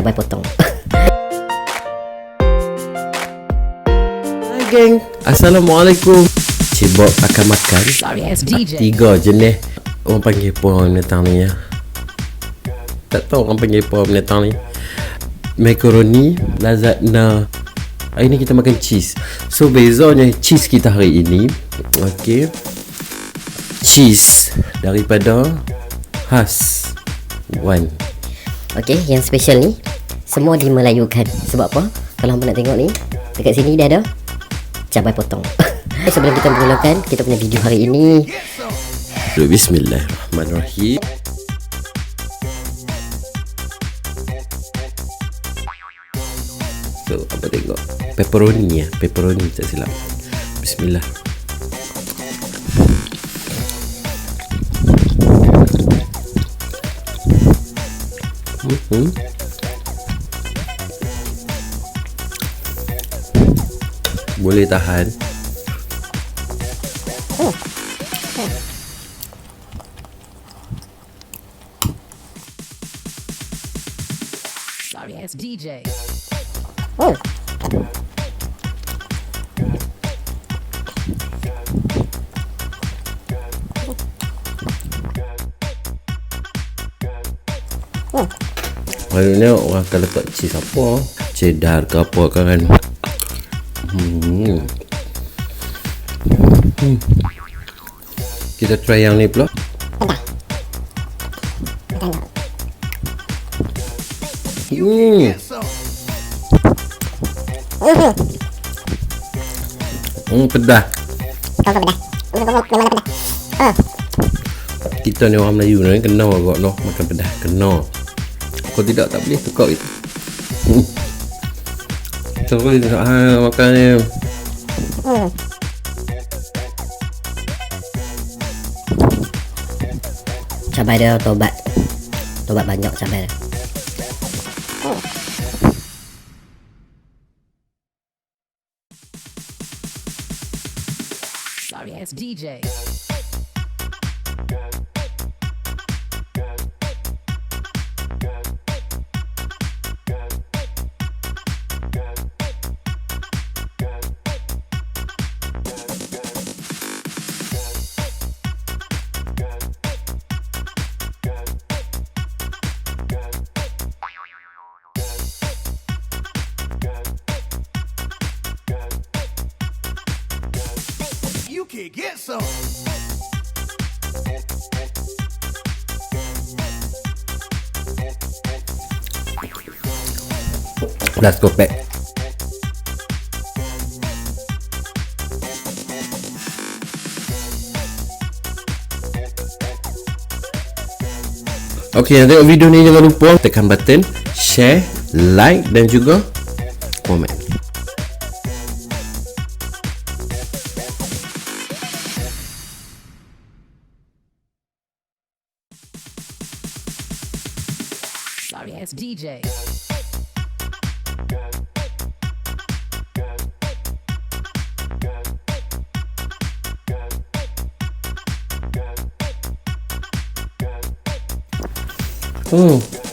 Cabai potong. Hai geng, Assalamualaikum. Cbob akan makan 3 jenis. Orang panggil apa orang datang ni ya? Tak tahu orang panggil apa orang datang ni. Makaroni, lasagna. Hari ni kita makan cheese. So bezanya cheese kita hari ini, okay, cheese daripada haasz one. Okey, yang special ni semua dimelayukan. Sebab apa? Kalau hampa nak tengok ni, dekat sini dia ada cabai potong. Sebelum kita mulakan kita punya video hari ini, Bismillahirrahmanirrahim. So, apa tengok? Pepperoni ya, pepperoni tak silap. Bismillah. Boleh tahan. Sorry, it's DJ. Maksudnya orang akan letak cheese apa, cheddar ke apa kan. Kita try yang ni pula. Pedah. Kita ni orang Melayu ni kena agak noh makan pedah, kena. Kalau tidak tak boleh tukar itu. Terus makan ni. cabai dia tobat banyak cabai dia. Sorry, it's DJ. You can get some. Let's go back. Okay, yang tengok video ni jangan lupa tekan button share, like dan juga komen. Sorry, it's DJ.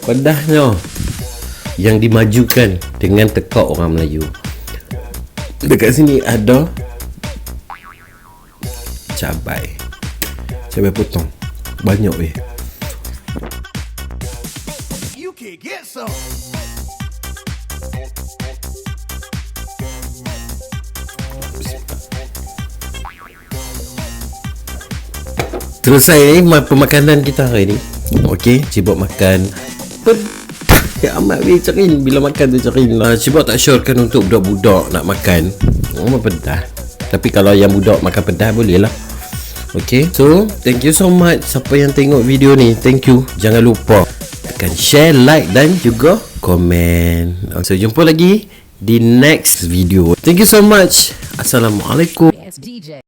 Pedahnya yang dimajukan dengan tekak orang Melayu. Dekat sini ada cabai potong banyak weh. You can get some. Selesai pemakanan kita hari ni. Okey, Cbob makan ya amat weh cerin. Bila makan tu cerin lah. Cbob tak syorkan untuk budak-budak nak makan pedah. Tapi kalau yang budak makan pedah boleh lah. Okey, so thank you so much siapa yang tengok video ni. Thank you. Jangan lupa tekan share, like dan juga komen. So jumpa lagi di next video. Thank you so much. Assalamualaikum. It's DJ.